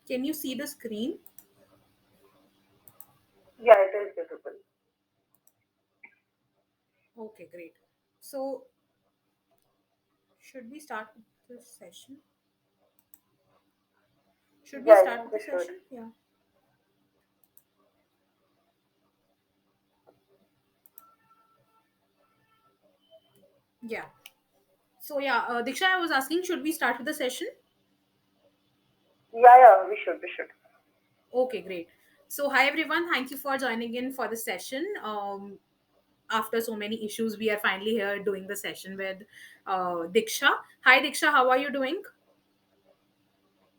Can you see the screen? Yeah, it is visible. Okay, great. So, should we start the session? Should we Yeah, I start think with the we should. session? Yeah. Yeah. So, yeah, Diksha, I was asking, should we start with the session? Yeah, we should. Okay, great. So, hi everyone. Thank you for joining in for the session. After so many issues, we are finally here doing the session with Diksha. Hi, Diksha. How are you doing?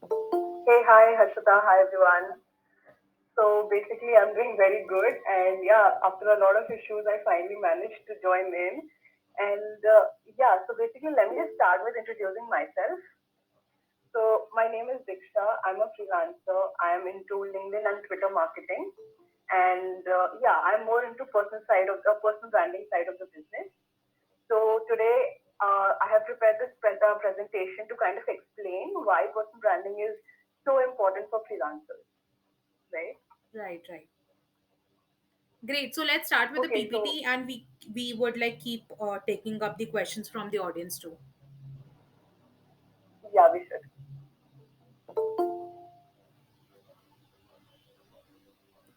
Hey, hi, Harshita. Hi, everyone. So basically, I'm doing very good. And yeah, after a lot of issues, I finally managed to join in. And yeah, so basically, let me just start with introducing myself. So my name is Diksha. I'm a freelancer. I am into LinkedIn and Twitter marketing. And yeah, I'm more into personal branding side of the business. So today, I have prepared this presentation to kind of explain why personal branding is so important for freelancers, right? Right, right. Great. So let's start with the Okay, so PPT, and we would like keep taking up the questions from the audience too. yeah, we should.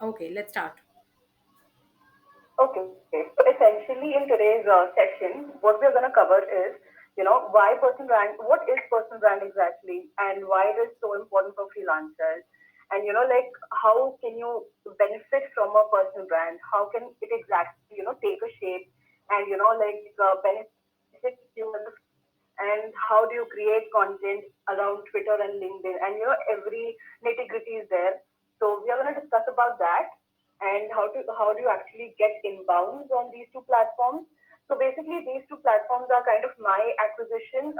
Okay, let's start. Okay, so essentially in today's session, what we're going to cover is, why personal brand, what is personal brand exactly, and why it is so important for freelancers, and like how can you benefit from a personal brand? How can it exactly, take a shape, and benefit you as a, and how do you create content around Twitter and LinkedIn, and every nitty gritty is there. So we are going to discuss about that and how do you actually get inbounds on these two platforms. So basically, these two platforms are kind of my acquisition.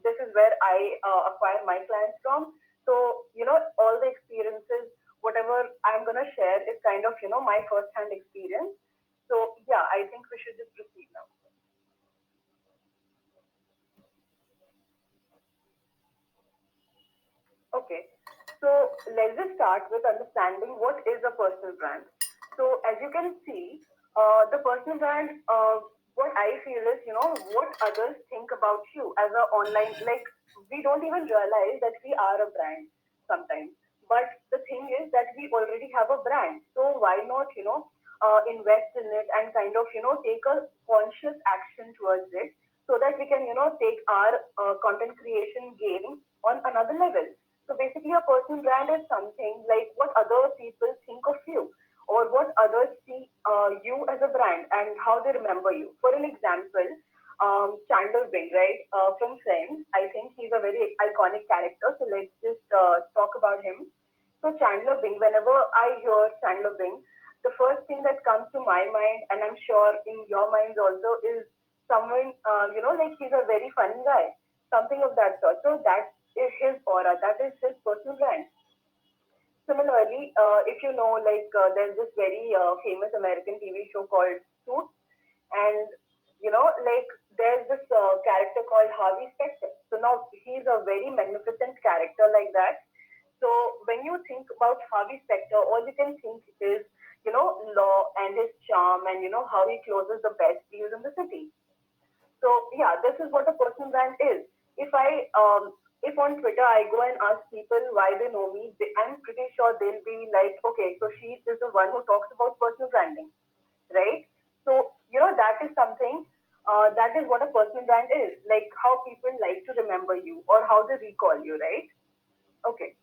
This is where I acquire my clients from. So all the experiences, whatever I'm gonna share, is kind of my first-hand experience. So yeah, I think we should just proceed now. Okay. So let's just start with understanding what is a personal brand. So as you can see, the personal brand, what I feel is, what others think about you as a online, like we don't even realize that we are a brand sometimes. But the thing is that we already have a brand. So why not, invest in it and kind of, take a conscious action towards it so that we can, take our content creation game on another level. So basically, a personal brand is something like what other people think of you or what others see you as a brand and how they remember you. For an example, Chandler Bing, right, from Friends, I think he's a very iconic character. So let's just talk about him. So Chandler Bing, whenever I hear Chandler Bing, the first thing that comes to my mind, and I'm sure in your minds also, is someone, like he's a very funny guy, something of that sort. So that is his aura, that is his personal brand. Similarly, if you know, like there's this very famous American TV show called Suits, and like there's this character called Harvey Specter. So now he's a very magnificent character like that. So when you think about Harvey Specter, all you can think is law and his charm and how he closes the best deals in the city. So yeah, this is what a personal brand is. If I if on Twitter I go and ask people why they know me, I'm pretty sure they'll be like, okay, so she is the one who talks about personal branding, right? So that is something. That is what a personal brand is, like how people like to remember you or how they recall you, right? Okay.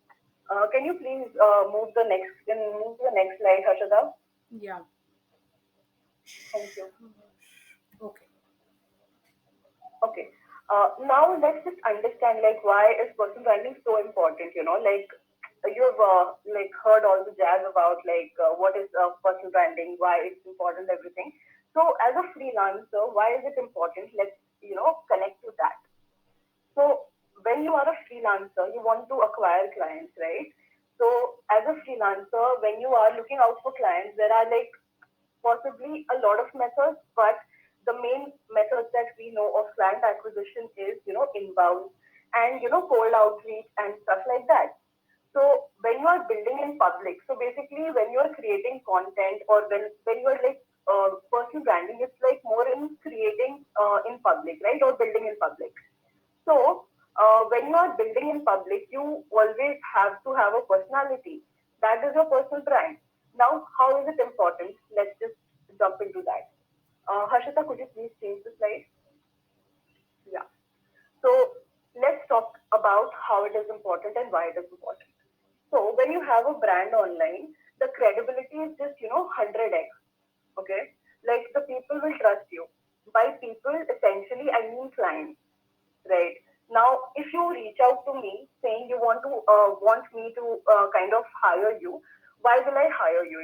Can you please move to the next slide, Harshada? Yeah. Thank you. Okay. Okay. Now let's just understand like why is personal branding so important? Like you've like heard all the jazz about like what is personal branding, why it's important, everything. So as a freelancer, why is it important? Let's connect to that. So when you are a freelancer, you want to acquire clients, right? So as a freelancer, when you are looking out for clients, there are like possibly a lot of methods, but the main methods that we know of client acquisition is, inbound and, cold outreach and stuff like that. So when you are building in public, so basically when you are creating content or when you are like personal branding, it's like more in creating in public, right? Or building in public. So when you are building in public, you always have to have a personality. That is your personal brand. Now, how is it important? Let's just jump into that. Harshita, could you please change the slide? Yeah. So let's talk about how it is important and why it is important. So when you have a brand online, the credibility is just 100x. Okay, like the people will trust you. By people, essentially, I mean clients, right? Now, if you reach out to me saying you want me to kind of hire you, why will I hire you?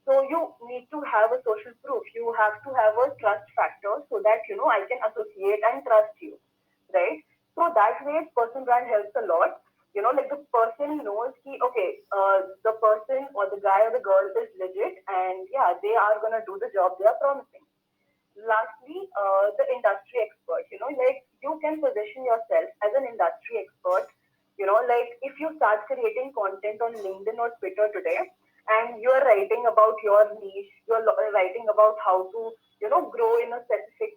So you need to have a social proof. You have to have a trust factor so that I can associate and trust you, right? So that way, person brand helps a lot. Like the person knows he okay, the person or the guy or the girl is legit, and yeah, they are gonna do the job they are promising. Lastly, the industry expert. Like you can position yourself as an industry expert. Like if you start creating content on LinkedIn or Twitter today, and you're writing about your niche, writing about how to, grow in a specific,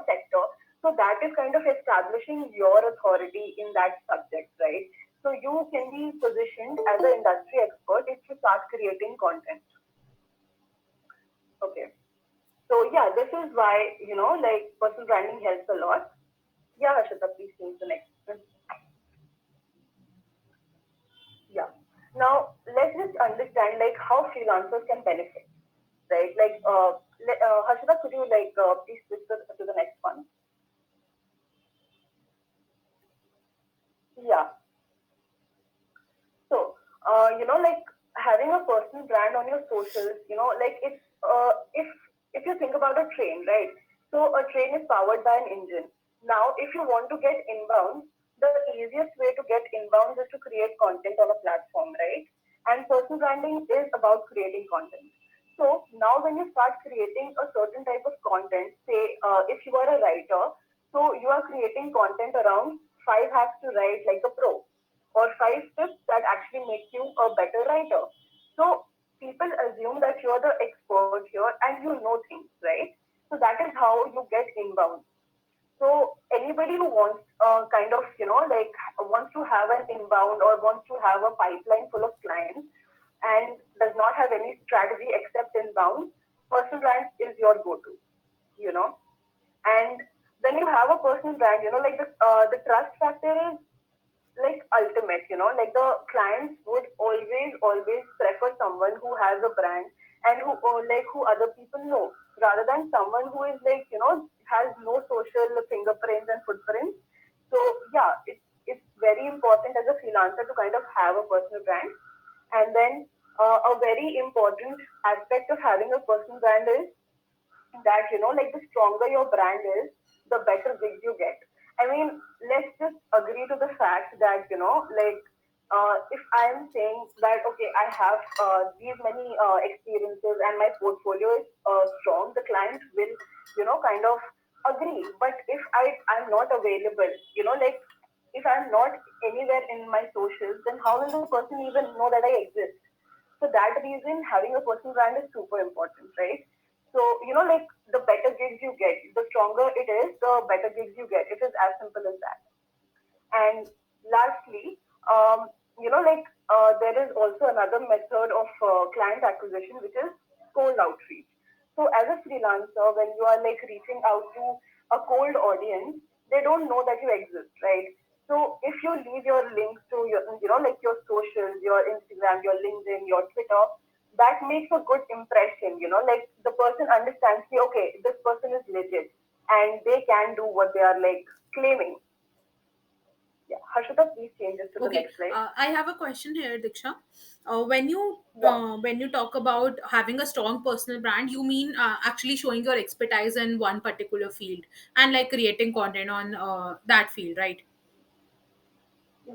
sector. So that is kind of establishing your authority in that subject, right? So you can be positioned as an industry expert if you start creating content. Okay. So yeah, this is why like personal branding helps a lot. Yeah, Harshita, please change the next one. Yeah. Now let's just understand like how freelancers can benefit, right? Like, Harshita, could you like please switch to the next one? Yeah. So, like having a personal brand on your socials, like if you think about a train, right? So a train is powered by an engine. Now, if you want to get inbound, the easiest way to get inbound is to create content on a platform, right? And personal branding is about creating content. So now, when you start creating a certain type of content, say if you are a writer, so you are creating content around 5 hacks to write like a pro or 5 tips that actually make you a better writer. So people assume that you're the expert here and you know things, right? So that is how you get inbound. So anybody who wants kind of, like wants to have an inbound or wants to have a pipeline full of clients and does not have any strategy except inbound, personal brand is your go-to, you know. And when you have a personal brand, like the trust factor is like ultimate, like the clients would always prefer someone who has a brand and who like who other people know rather than someone who is like, has no social fingerprints and footprints. So yeah, it's very important as a freelancer to kind of have a personal brand. And then a very important aspect of having a personal brand is that like the stronger your brand is, the better gigs you get. I mean, let's just agree to the fact that like if I'm saying that okay, I have these many experiences and my portfolio is strong, the client will kind of agree. But if I'm not available, like if I'm not anywhere in my socials, then how will the person even know that I exist? For that reason, having a personal brand is super important, right? So, like the better gigs you get, the stronger it is, the better gigs you get. It is as simple as that. And lastly, like there is also another method of client acquisition, which is cold outreach. So as a freelancer, when you are like reaching out to a cold audience, they don't know that you exist, right? So if you leave your links to your, like your socials, your Instagram, your LinkedIn, your Twitter, that makes a good impression, like the person understands, okay, this person is legit and they can do what they are like claiming. Yeah, Harshita, please change this to the Okay, next slide. I have a question here, Diksha. Yeah, When you talk about having a strong personal brand, you mean actually showing your expertise in one particular field and like creating content on that field, right?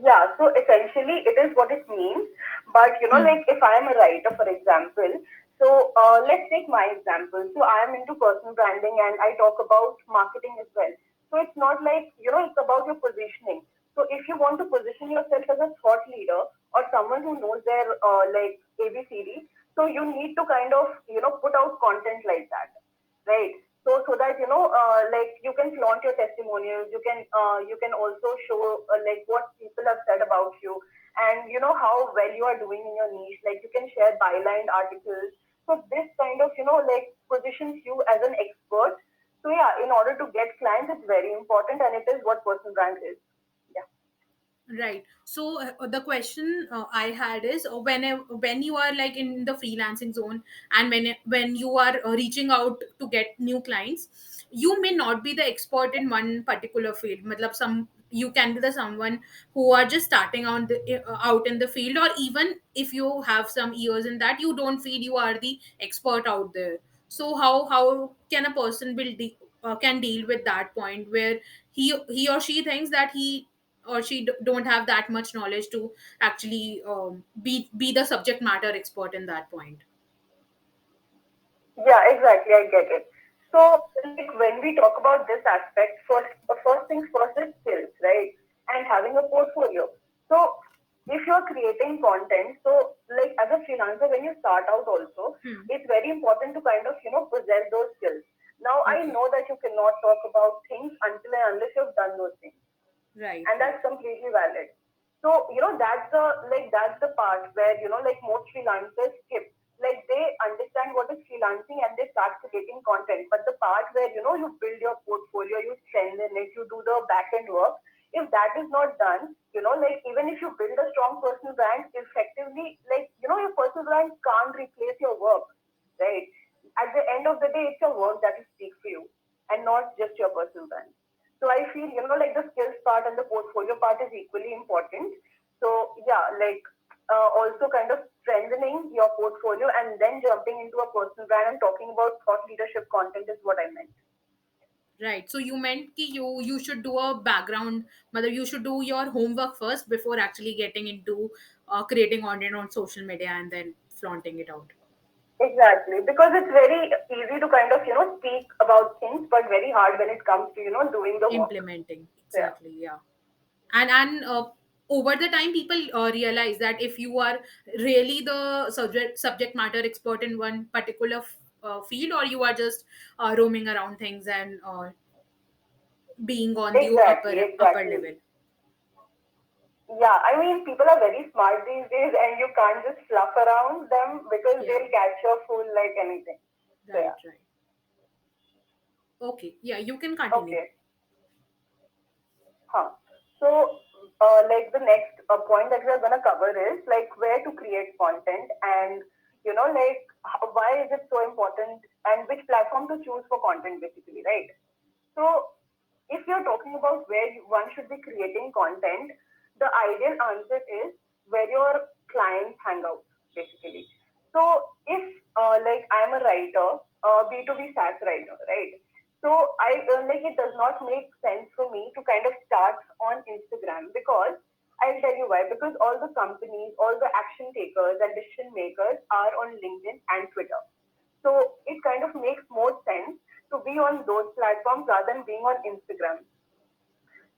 yeah. So essentially, it is what it means. But Hmm. like if I am a writer, for example, so let's take my example. So I am into personal branding and I talk about marketing as well. So it's not like it's about your positioning. So if you want to position yourself as a thought leader or someone who knows their like ABCD. So you need to kind of put out content like that, right? So that like you can flaunt your testimonials. You can also show like what people have said about you, and how well you are doing in your niche. Like you can share byline articles. So this kind of like positions you as an expert. So yeah, in order to get clients, it's very important, and it is what personal brand is. Yeah. Right. So the question I had is, when you are like in the freelancing zone, and when you are reaching out to get new clients, you may not be the expert in one particular field. Matlab, some you can be the someone who are just starting out in the field, or even if you have some years in that, you don't feel you are the expert out there. So how can a person can deal with that point where he or she thinks that he or she don't have that much knowledge to actually be the subject matter expert in that point. Yeah, exactly. I get it. So, like when we talk about this aspect, first things first is skills, right? And having a portfolio. So, if you're creating content, so like as a freelancer, when you start out, also, Hmm. it's very important to kind of possess those skills. Now, I Okay. know that you cannot talk about things until and unless you've done those things, Right, and right. that's completely valid. So that's the part where like most freelancers skip. Like they understand what is freelancing and they start creating content, but the part where you build your portfolio, you strengthen it, you do the back end work. If that is not done, like even if you build a strong personal brand, effectively, like your personal brand can't replace your work, right? At the end of the day, it's your work that will speak for you, and not just your personal brand. So I feel, like the skills part and the portfolio part is equally important. So yeah, like also kind of strengthening your portfolio and then jumping into a personal brand and talking about thought leadership content is what I meant. Right. So you meant ki you should do a background, mother you should do your homework first before actually getting into creating content on social media and then flaunting it out. Exactly, because it's very easy to kind of speak about things, but very hard when it comes to doing the work. Implementing, So yeah. exactly, yeah. And over the time people realize that if you are really the subject matter expert in one particular field, or you are just roaming around things and being on the Exactly, upper exactly. level. Yeah, I mean, people are very smart these days, and you can't just fluff around them because Yeah. they'll catch your fool like anything. So Right, yeah. right. Okay, yeah, you can continue. Okay. Huh. So, like the next point that we're gonna cover is like where to create content, and like why is it so important, and which platform to choose for content, basically, right? So, if you're talking about where one should be creating content, the ideal answer is where your clients hang out, basically. So, if like I'm a writer, B2B SaaS writer, right? So I like it does not make sense for me to kind of start on Instagram because I'll tell you why. Because all the companies, all the action takers and decision makers are on LinkedIn and Twitter. So it kind of makes more sense to be on those platforms rather than being on Instagram.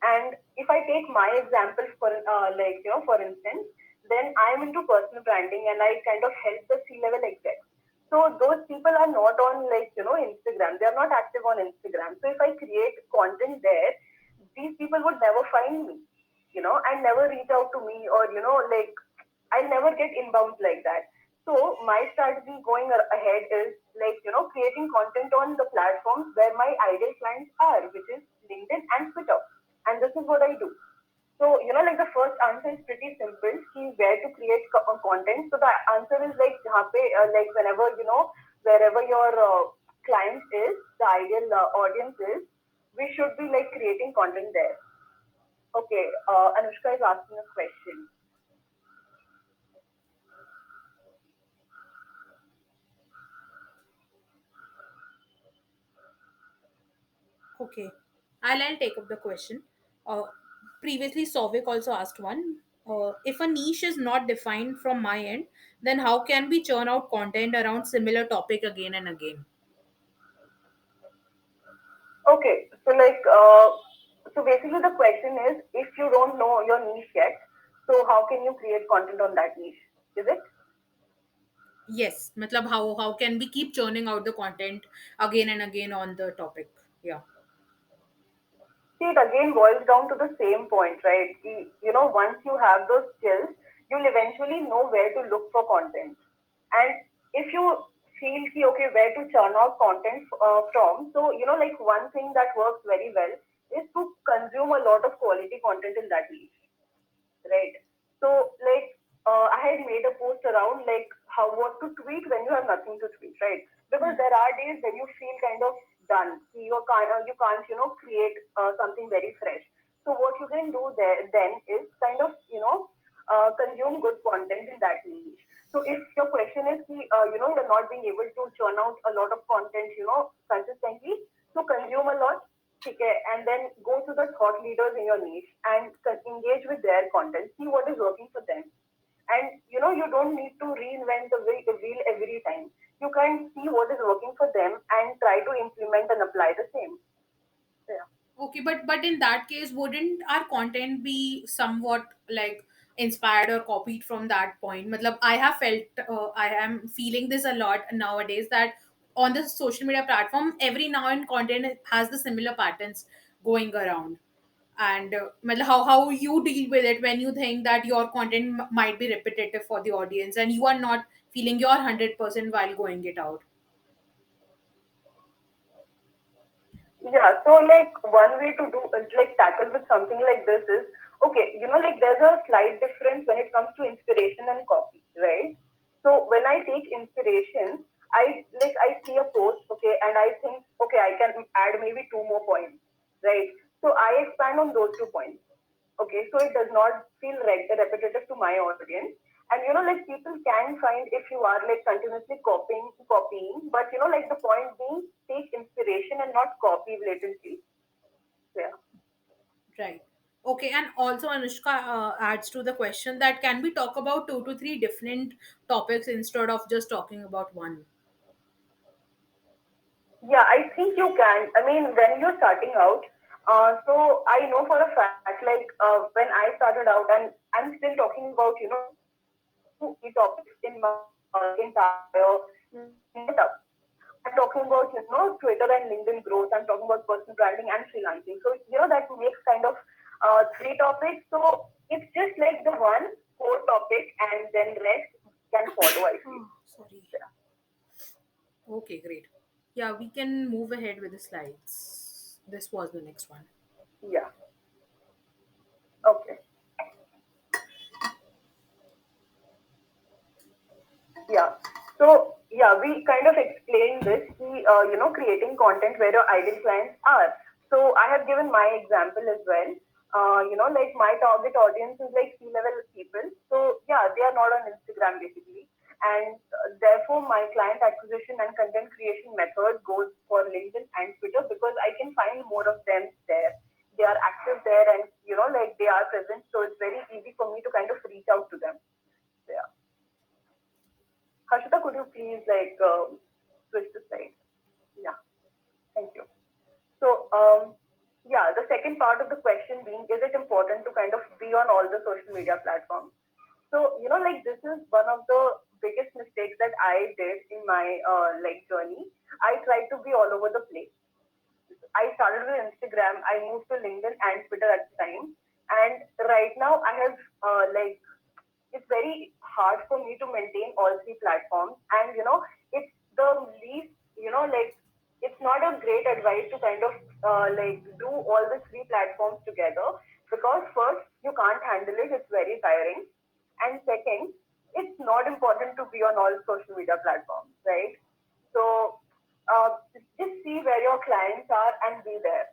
And if I take my example for like for instance, then I'm into personal branding and I kind of help the C-level execs. So those people are not on like Instagram. They are not active on Instagram. So if I create content there, these people would never find me, and never reach out to me, or like I never get inbounds like that. So my strategy going ahead is like creating content on the platforms where my ideal clients are, which is LinkedIn and Twitter, and this is what I do. So like the first answer is pretty simple. Ki where to create content. So the answer is like jahan pe, like whenever wherever your client is, the ideal audience is, we should be like creating content there. Okay, Anushka is asking a question. Okay, I'll take up the question. uh, Previously Sovik also asked one. If a niche is not defined from my end, then how can we churn out content around similar topic again and again? Okay, so like, so basically the question is, if you don't know your niche yet, So how can you create content on that niche? Is it? Yes, matlab how can we keep churning out the content again and again on the topic? Yeah. See, it again boils down to the same point, right? Once you have those skills, you'll eventually know where to look for content. And if you feel ki, okay, where to churn out content from, so, like one thing that works very well is to consume a lot of quality content in that niche, right? So, like, I had made a post around like how what to tweet when you have nothing to tweet, right? Because there are days when you feel kind of done. You can't create something very fresh. So what you can do there then is kind of consume good content in that niche. So if your question is you're not being able to churn out a lot of content consistently, so consume a lot. Okay, and then go to the thought leaders in your niche and engage with their content. See what is working for them. And you don't need to reinvent the wheel every time. You can see what is working for them and try to implement and apply the same. Yeah. Okay, but in that case, wouldn't our content be somewhat like inspired or copied from that point? Matlab, I have felt, I am feeling this a lot nowadays that on the social media platform, every now and content has the similar patterns going around. And matlab, how you deal with it when you think that your content might be repetitive for the audience and you are not feeling your 100% while going it out. Yeah, so like one way to do like tackle with something like this is okay, like there's a slight difference when it comes to inspiration and copy, right? So when I take inspiration, I see a post, okay, and I think, okay, I can add maybe two more points, right? So I expand on those 2 points. Okay, so it does not feel repetitive to my audience. And like people can find if you are like continuously copying, but like the point being, take inspiration and not copy blatantly. Yeah. Right. Okay, and also Anushka adds to the question that can we talk about two to three different topics instead of just talking about one? Yeah, I think you can. I mean, when you're starting out, so I know for a fact, like when I started out, and I'm still talking about, two key topics in my entire setup. I'm talking about, Twitter and LinkedIn growth. I'm talking about personal branding and freelancing. So, that makes kind of three topics. So it's just like the one core topic and then rest can follow, I feel. Oh, sorry. Okay, great. Yeah, we can move ahead with the slides. This was the next one. Yeah. Okay. Yeah. So yeah, we kind of explained this, creating content where your ideal clients are. So I have given my example as well. Like my target audience is like C-level people. So yeah, they are not on Instagram basically, and therefore my client acquisition and content creation method goes for LinkedIn and Twitter because I can find more of them there. They are active there, and like they are present. So it's very easy for me to kind of reach out to them. So, yeah. Harshita, could you please like switch the slide? Yeah, thank you. So, yeah, the second part of the question being, is it important to kind of be on all the social media platforms? So, like this is one of the biggest mistakes that I did in my like journey. I tried to be all over the place. I started with Instagram. I moved to LinkedIn and Twitter at the time. And right now, I have it's very hard for me to maintain all three platforms. And it's the least, like it's not a great advice to kind of like do all the three platforms together because first you can't handle it. It's very tiring. And second, it's not important to be on all social media platforms, right? So just see where your clients are and be there.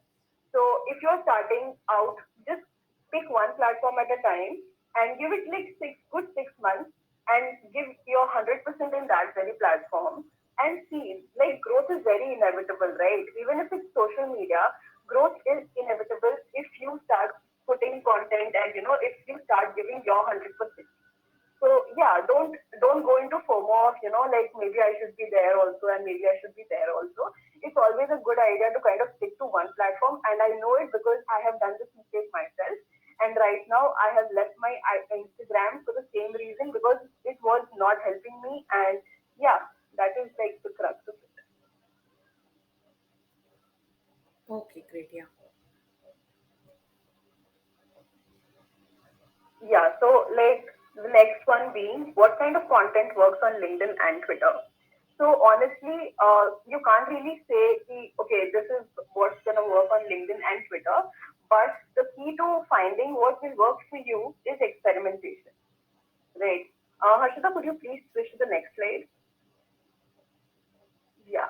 So if you're starting out, just pick one platform at a time and give it like good 6 months and give your 100% in that very platform and see like growth is very inevitable, right? Even if it's social media, growth is inevitable if you start putting content and if you start giving your 100%. So yeah, don't go into FOMO of like maybe I should be there also and maybe I should be there also. It's always a good idea to kind of stick to one platform, and I know it because I have done this mistake myself. And right now, I have left my Instagram for the same reason because it was not helping me. And yeah, that is like the crux of it. Okay, great. Yeah. Yeah, so like the next one being what kind of content works on LinkedIn and Twitter? So honestly, you can't really say, okay, this is what's gonna work on LinkedIn and Twitter. But the key to finding what will work for you is experimentation, right? Harshita, could you please switch to the next slide? Yeah.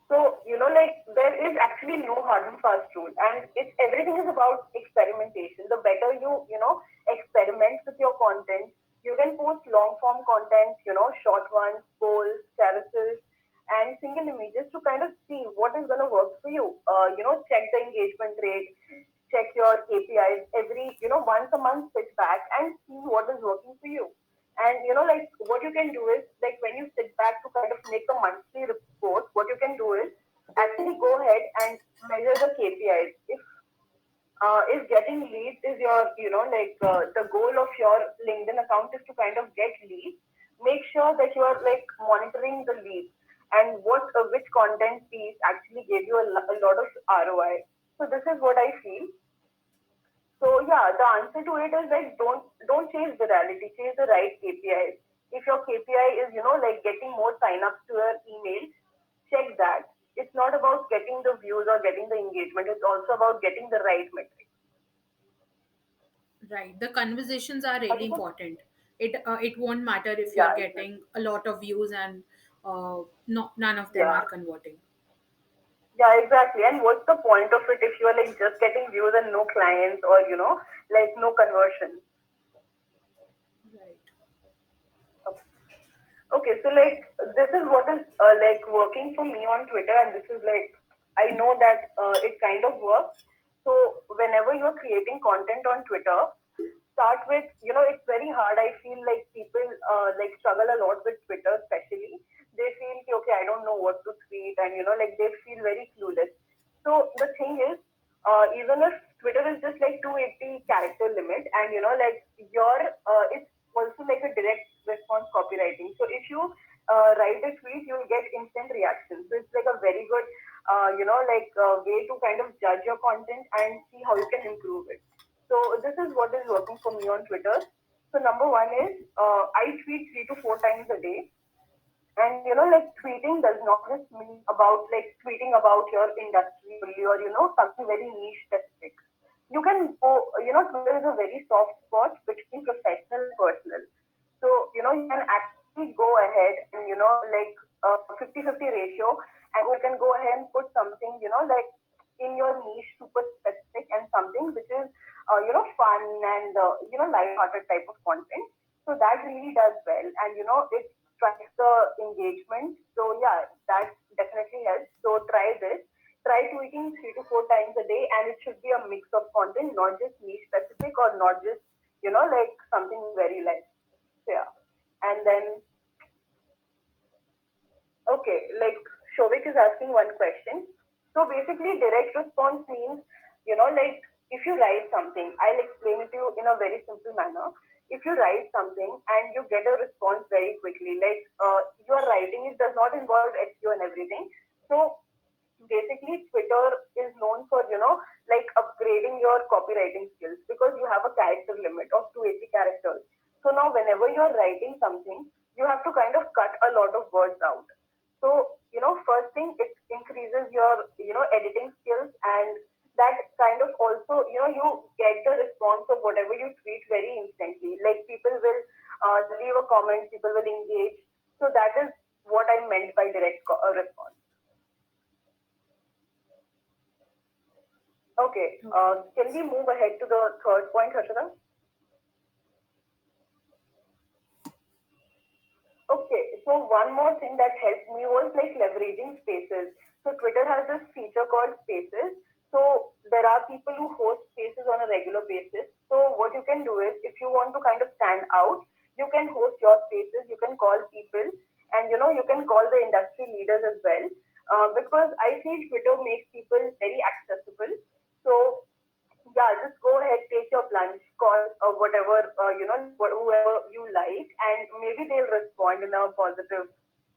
So, like there is actually no hard and fast rule, and it's everything is about experimentation. The better you experiment with your content, you can post long form content, short ones, polls, carousels, and single images to kind of see what is going to work for you. Check the engagement rate, check your KPIs every, once a month, sit back and see what is working for you. And like what you can do is like when you sit back to kind of make a monthly report, what you can do is actually go ahead and measure the KPIs. If getting leads is your, the goal of your LinkedIn account is to kind of get leads, make sure that you are like monitoring the leads and which content piece actually gave you a lot of ROI. So this is what I feel. So yeah, the answer to it is like don't chase virality, chase the right KPIs. If your KPI is like getting more signups to your email, check that. It's not about getting the views or getting the engagement. It's also about getting the right metric. Right. The conversations are really Harshita? important. It won't matter if you're Yeah, getting exactly. a lot of views and no, none of them Yeah, are converting. yeah, exactly. And what's the point of it if you are like just getting views and no clients or like no conversion? Right. Okay, so like this is what is like working for me on Twitter, and this is like I know that it kind of works. So whenever you're creating content on Twitter, start with it's very hard. I feel like people like struggle a lot with Twitter, especially they feel okay, I don't know what to tweet, and like they feel very clueless. So the thing is, even if Twitter is just like 280 character limit, and like your it's also like a direct response copywriting. So if you write a tweet, you'll get instant reaction. So it's like a very good, way to kind of judge your content and see how you can improve it. So this is what is working for me on Twitter. So number one is I tweet 3 to 4 times a day. And like tweeting does not just mean about like tweeting about your industry only or something very niche specific. You can go, Twitter is a very soft spot between professional and personal. So, you can actually go ahead and, like 50-50 ratio, and you can go ahead and put something, like in your niche, super specific, and something which is, fun and, light-hearted type of content. So that really does well, and, it strikes the engagement. So, yeah, that definitely helps. So, try this. Try tweeting 3 to 4 times a day, and it should be a mix of content, not just niche specific or not just, like something very light. So, yeah. And then, okay, like Shovik is asking one question. So basically, direct response means, like if you write something, I'll explain it to you in a very simple manner. If you write something and you get a response very quickly, like your writing, it does not involve SEO and everything. So basically Twitter is known for, like upgrading your copywriting skills because you have a character limit of 280 characters. So now whenever you're writing something, you have to kind of cut a lot of words out. So, first thing, it increases your, editing skills, and that kind of also, you get the response of whatever you tweet very instantly. Like people will leave a comment, people will engage. So that is what I meant by direct response. Okay, Okay. can we move ahead to the third point, Harshada? Okay, so one more thing that helped me was like leveraging spaces. So Twitter has this feature called Spaces. So there are people who host spaces on a regular basis. So what you can do is, if you want to kind of stand out, you can host your spaces. You can call people, and you can call the industry leaders as well. Because I feel Twitter makes people very accessible. So yeah, just go ahead, take your plunge, call whatever like whoever you like, and maybe they'll respond in a positive.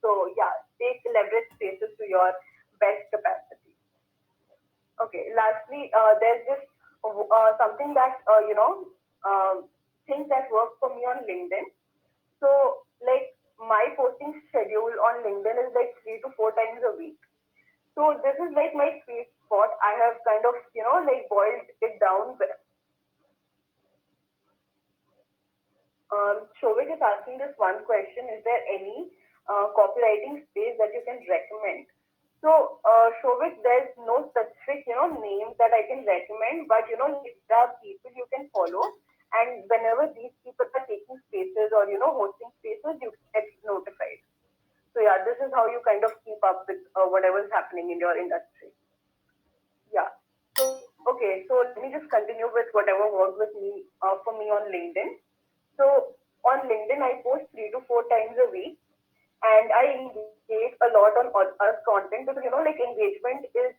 So yeah, take leverage spaces to your best capacity. Okay. Lastly, there's just something that things that work for me on LinkedIn. So like my posting schedule on LinkedIn is like 3 to 4 times a week. So this is like my sweet spot. I have kind of like boiled it down. Shobit is asking this one question: is there any copywriting space that you can recommend? So, Shobit, there's no specific, name that I can recommend, but like, there are people you can follow, and whenever these people are taking spaces or hosting spaces, you get notified. So yeah, this is how you kind of keep up with whatever's happening in your industry. Yeah. So okay, so let me just continue with whatever worked with me for me on LinkedIn. So on LinkedIn, I post 3 to 4 times a week, and I engage a lot on us content because like engagement plays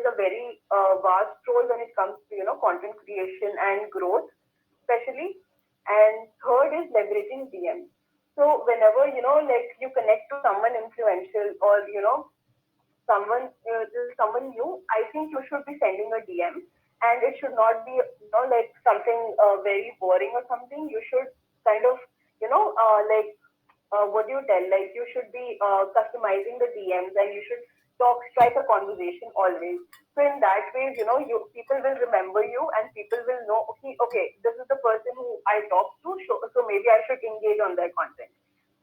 a very vast role when it comes to content creation and growth, especially. And third is leveraging DM. So whenever like you connect to someone influential or someone new, I think you should be sending a DM, and it should not be like something very boring or something. You should kind of like what do you tell? Like you should be customizing the DMs, and you should strike a conversation always. So in that way, you people will remember you, and people will know, okay, okay, this is the person who I talked to, so maybe I should engage on their content.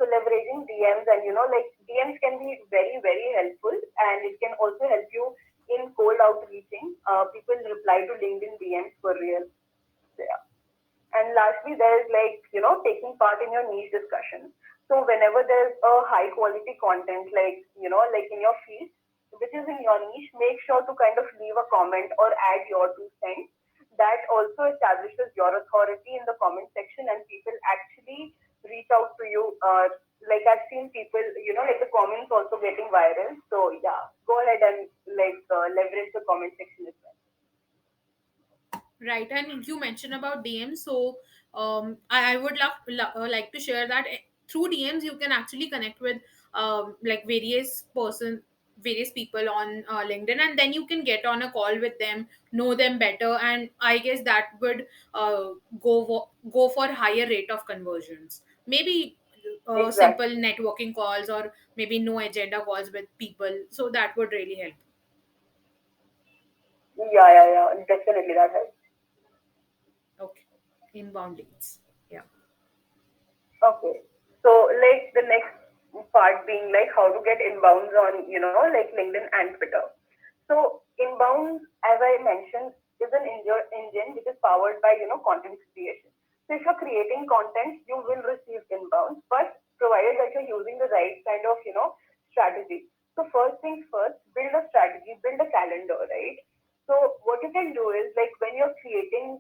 So leveraging DMs, and like DMs can be very very helpful, and it can also help you in cold outreaching. People reply to LinkedIn DMs for real. So, yeah. And lastly, there's like, taking part in your niche discussions. So whenever there's a high quality content, like, like in your feed, which is in your niche, make sure to kind of leave a comment or add your 2 cents. That also establishes your authority in the comment section, and people actually reach out to you. Like I've seen people, like the comments also getting viral. So yeah, go ahead and like leverage the comment section as well. Right, and you mentioned about DMs, so I would like to share that through DMs you can actually connect with like various people on LinkedIn, and then you can get on a call with them, know them better, and I guess that would go for higher rate of conversions. Maybe simple Exactly. networking calls, or maybe no agenda calls with people, so that would really help. Yeah, yeah, yeah. Definitely that helps. Okay, inbound leads. Yeah. Okay. So like the next part being like how to get inbounds on, like LinkedIn and Twitter. So inbound, as I mentioned, is an engine which is powered by, content creation. So if you're creating content, you will receive inbounds, but provided that you're using the right kind of, strategy. So first things first, build a strategy, build a calendar, right? So what you can do is like when you're creating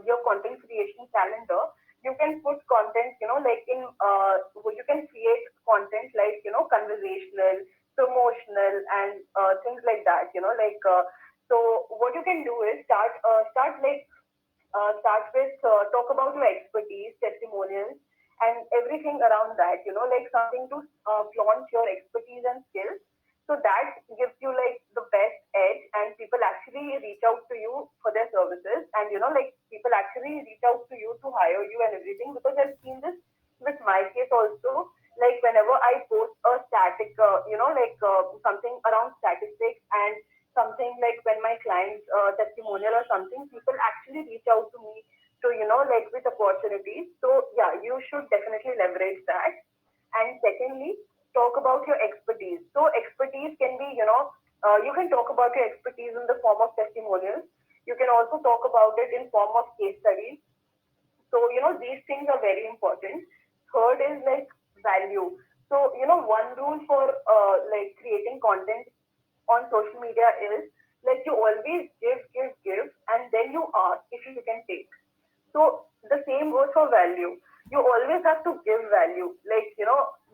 your content creation calendar, you can put content, like you can create content like, conversational, promotional, and things like that, like, so what you can do is start with talk about your expertise, testimonials, and everything around that, like something to flaunt your expertise and skills. So that gives you like the best edge, and people actually reach out to you for their services, and like people actually reach out to you to hire you and everything, because I've seen this with my case also. Like whenever I post a static, like something around statistics and something like when my clients testimonial or something, people actually reach out to me to like with opportunities. So yeah, you should definitely leverage that. And secondly, talk about your expertise. So expertise can be, you can talk about your expertise in the form of testimonials. You can also talk about it in form of case studies. So these things are very important. Third is like value. So one rule for like creating content on social media is like you always give, and then you ask if you can take. So the same goes for value. You always have to give value. Like,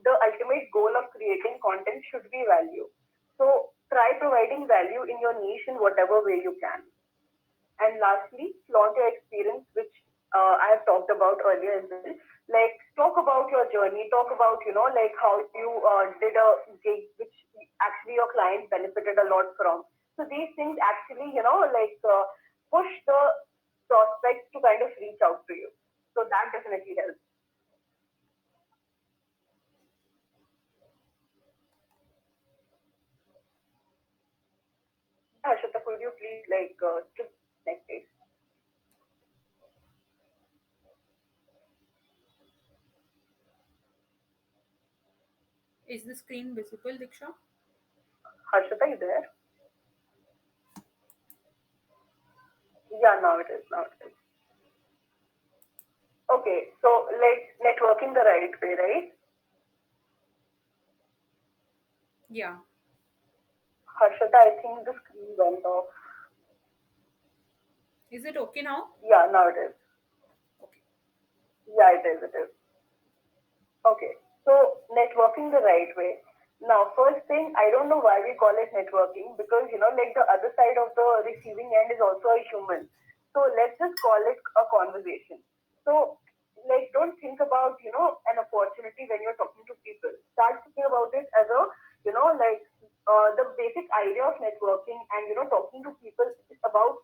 the ultimate goal of creating content should be value. So try providing value in your niche in whatever way you can. And lastly, flaunt your experience, which I have talked about earlier as well. Like, talk about your journey, talk about, like how you did a gig which actually your client benefited a lot from. So these things actually, like push the prospects to kind of reach out to you. So that definitely helps. Harshita, could you please like skip next page? Is the screen visible, Diksha? Harshita, you there? Yeah, now it is. Now it is. Okay, so like networking the right way, right? Yeah. Harshita, I think the screen went off. Is it okay now? Yeah, now it is. Okay. Yeah, it is. It is. Okay, so networking the right way. Now, first thing, I don't know why we call it networking because like the other side of the receiving end is also a human. So let's just call it a conversation. So, like, don't think about an opportunity when you're talking to people. Start thinking about it as a like the basic idea of networking and talking to people is about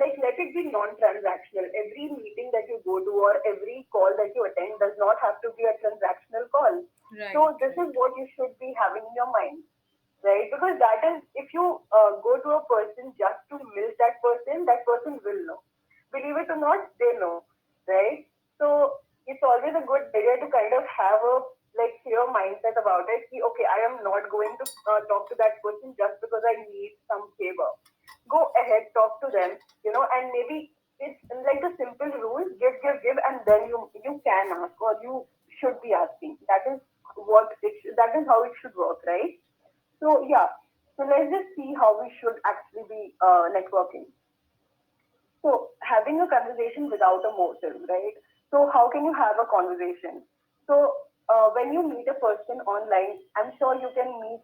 like let it be non-transactional. Every meeting that you go to or every call that you attend does not have to be a transactional call. Right, So this right. is what you should be having in your mind, right? Because that is, if you go to a person just to milk that person will know. Believe it or not, they know, right? So it's always a good idea to kind of have a like clear mindset about it. Ki, okay, I am not going to talk to that person just because I need some favor. Go ahead, talk to them, and maybe it's like a simple rule: give, and then you can ask or you should be asking. That is how it should work, right? So yeah, so let's just see how we should actually be networking. So having a conversation without a motive, right? So how can you have a conversation? So when you meet a person online, I'm sure you can meet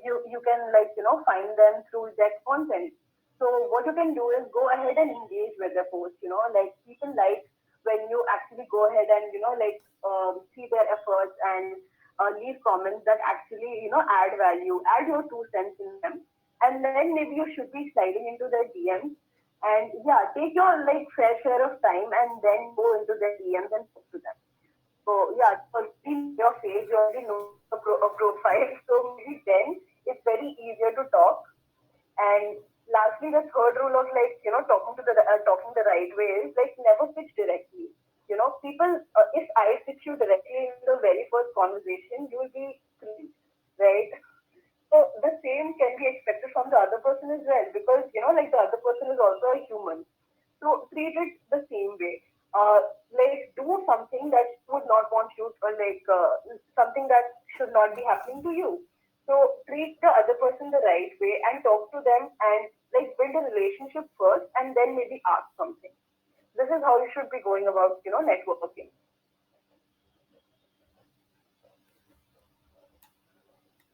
you can like find them through that content. So what you can do is go ahead and engage with the post. Like people like when you actually go ahead and like see their efforts and leave comments that actually add value, add your 2 cents in them, and then maybe you should be sliding into their DMs and yeah, take your like fair share of time and then go into the DMs and talk to them. So yeah, you already know your face, you already know a profile. So maybe then it's very easier to talk. And lastly, the third rule of like talking the right way is like never pitch directly. People, if I pitch you directly in the very first conversation, you will be cringed, right? So the same can be expected from the other person as well because like the other person is also a human. So treat it the same way. Like do something that you would not want you or like something that should not be happening to you. So treat the other person the right way and talk to them and like build a relationship first and then maybe ask something. This is how you should be going about networking.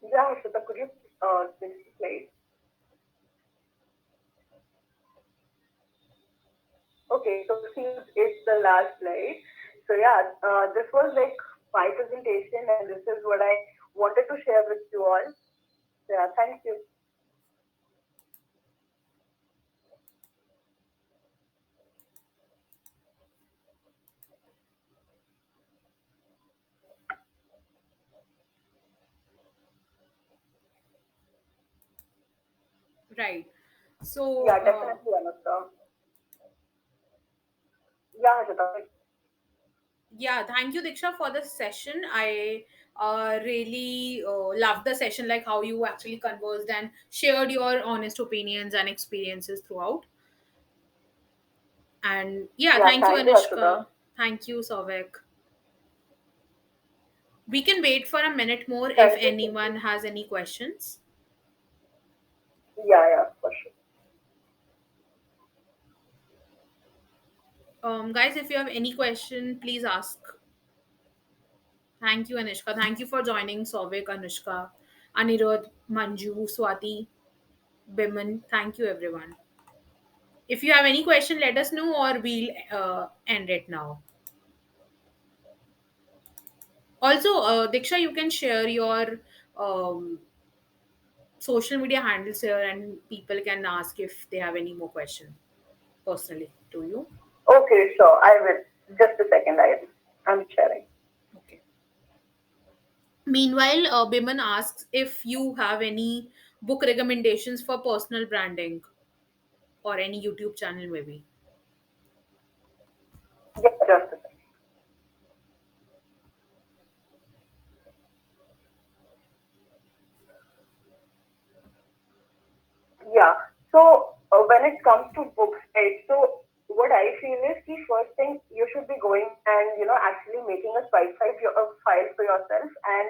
Yeah, Shita, could you switch the slide? Okay, so since it's the last slide, so yeah, this was like my presentation, and this is what I wanted to share with you all. So, yeah, thank you. Right. So, Yeah, definitely, Anushka. Yeah, Harshita. yeah, thank you, Diksha, for the session. I really loved the session, like how you actually conversed and shared your honest opinions and experiences throughout. And yeah, Yeah, thank you, thank you, Harshita. Anushka. Thank you, Sovek. We can wait for a minute more if Thank you, Sindhu. anyone has any questions. Yeah, yeah, for sure. Guys, if you have any question, please ask. Thank you, Anushka. Thank you for joining Sovik, Anushka, Anirudh, Manju, Swati, Biman. Thank you, everyone. If you have any question, let us know, or we'll end it now. Also, Diksha, you can share your um, social media handles here, and people can ask if they have any more question personally to you. Okay, sure. I will. Just a second. I'm sharing. Okay. Meanwhile, Biman asks if you have any book recommendations for personal branding or any YouTube channel, maybe. Yeah, just a second. Yeah. So when it comes to books, right? So what I feel is the first thing you should be going and actually making a file for yourself and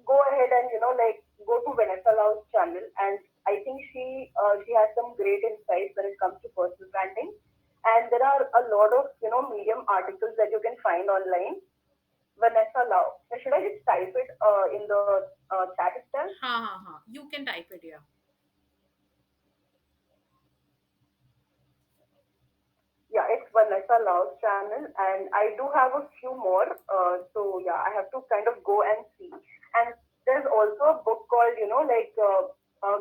go ahead and like go to Vanessa Lau's channel, and I think she has some great insights when it comes to personal branding, and there are a lot of Medium articles that you can find online. Vanessa Lau. Should I just type it in the chat itself? Ha ha ha. You can type it, yeah. Yeah, it's Vanessa Lau's channel, and I do have a few more. So yeah, I have to kind of go and see. And there's also a book called,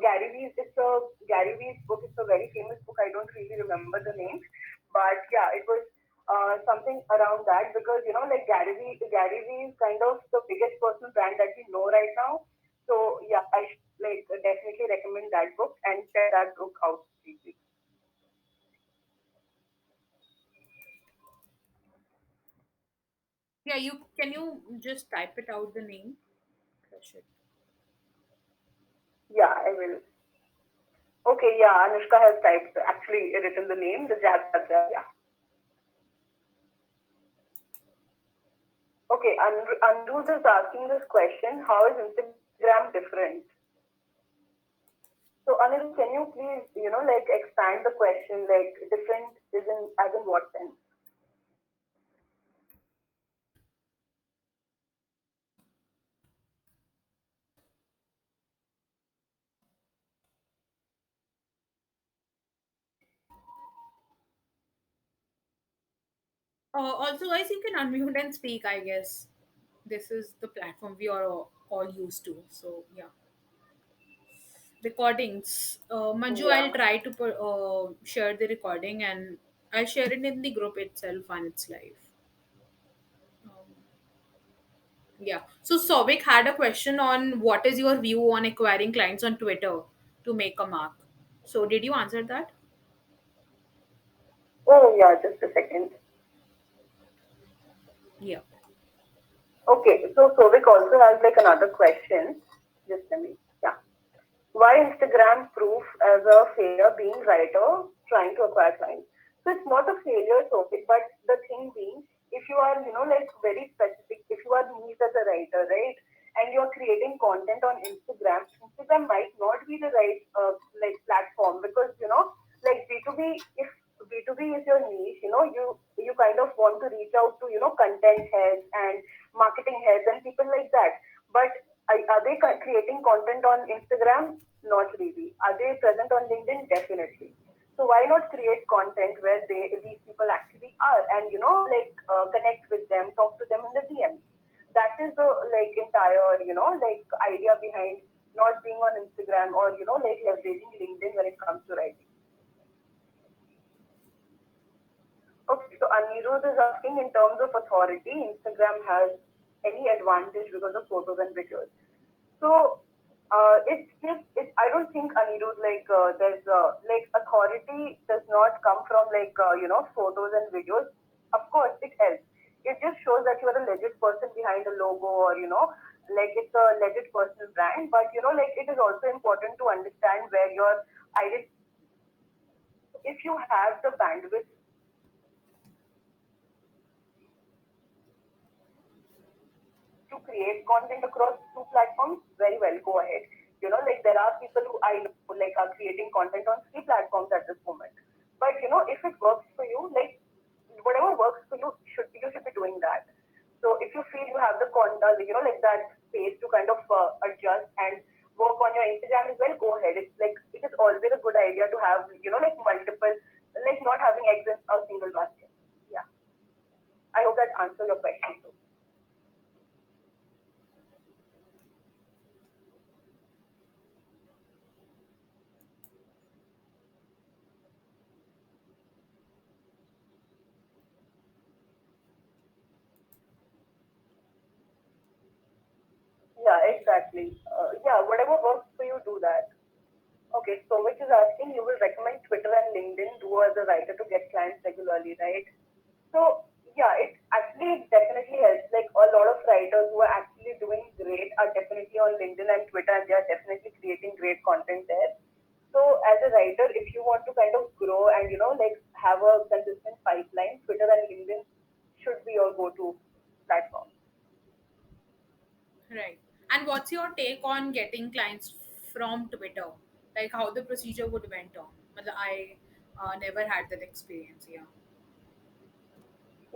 Gary Vee's. It's a Gary Vee's book. It's a very famous book. I don't really remember the name, but yeah, it was something around that because like Gary Vee is kind of the biggest personal brand that we know right now. So yeah, I like definitely recommend that book and check that book out. Please. Yeah, you can you just type it out the name? Crush it. Yeah, I will. Okay, yeah, Anushka has typed, actually written the name, the Jab Jab Jab, yeah. Okay, Anirudh is asking this question, how is Instagram different? So Anirudh, can you please, like expand the question, like different is in, as in what sense? Also, guys, you can unmute and speak, I guess. This is the platform we are all used to. So, yeah. Recordings. Manju, Yeah. I'll try to share the recording, and I'll share it in the group itself when it's live. Um, yeah. So, Sovik had a question on what is your view on acquiring clients on Twitter to make a mark. So, did you answer that? Oh yeah, just a second. Yeah. Okay, so Sovik also has like another question. Just a minute. Yeah. Why Instagram proof as a failure being writer trying to acquire clients? So it's not a failure, Sophie, but the thing being, if you are, like very specific, if you are niche as a writer, right, and you're creating content on Instagram, Instagram might not be the right like platform because like B2B, if B2B is your niche, you kind of want to reach out to content heads and marketing heads and people like that. But are they creating content on Instagram? Not really. Are they present on LinkedIn? Definitely. So why not create content where these people actually are, and like connect with them, talk to them in the DM. That is the like entire like idea behind not being on Instagram or like leveraging LinkedIn when it comes to writing. Okay, so Anirudh is asking in terms of authority, Instagram has any advantage because of photos and videos. So it's just I don't think Anirudh like there's like authority does not come from like photos and videos. Of course, it helps. It just shows that you are a legit person behind a logo, or like it's a legit personal brand. But like it is also important to understand where your identity. If you have the bandwidth to create content across two platforms, very well, go ahead. Like there are people who I know like are creating content on three platforms at this moment. But if it works for you, like whatever works for you, you should be doing that. So if you feel you have the content, like that space to kind of adjust and work on your Instagram as well, go ahead. It's like it is always a good idea to have like multiple, like your question too. Yeah, exactly. Yeah, whatever works for you, do that. Okay, so which is asking you will recommend Twitter and LinkedIn to as a writer to get clients regularly, right? So yeah, it actually definitely helps. Like a lot of writers who are actually doing great are definitely on LinkedIn and Twitter, and they are definitely creating great content there. So as a writer, if you want to kind of grow and like have a consistent pipeline, Twitter and LinkedIn should be your go-to platform. Right. And what's your take on getting clients from Twitter? Like how the procedure would went on. I never had that experience. Yeah.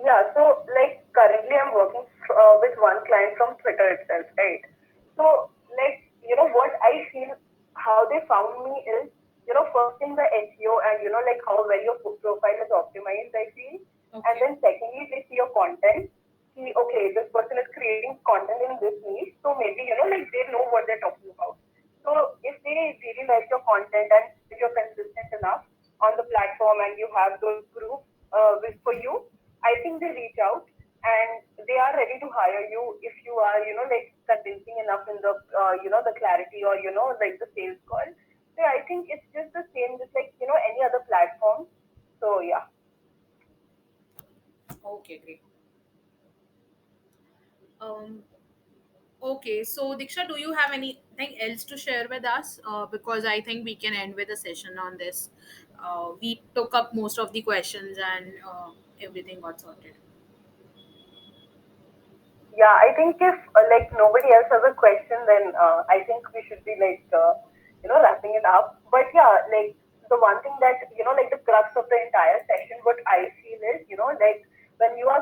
Yeah, so like currently I'm working with one client from Twitter itself, right? So like what I feel, how they found me is first thing the SEO and like how well your profile is optimized, I feel, and Okay. then secondly they see your content, see okay this person is creating content in this niche, so maybe like they know what they're talking about. So if they really like your content and if you're consistent enough on the platform and you have those groups for you, I think they reach out and they are ready to hire you if you are, like convincing enough in the, the clarity or, like the sales call. So I think it's just the same, just like, any other platform. So yeah. Okay, great. Um, okay, so Diksha, do you have anything else to share with us? Because I think we can end with a session on this. We took up most of the questions and everything got sorted. Yeah, I think if like nobody else has a question, then I think we should be like wrapping it up. But yeah, like the one thing that like the crux of the entire session, what I feel is like when you are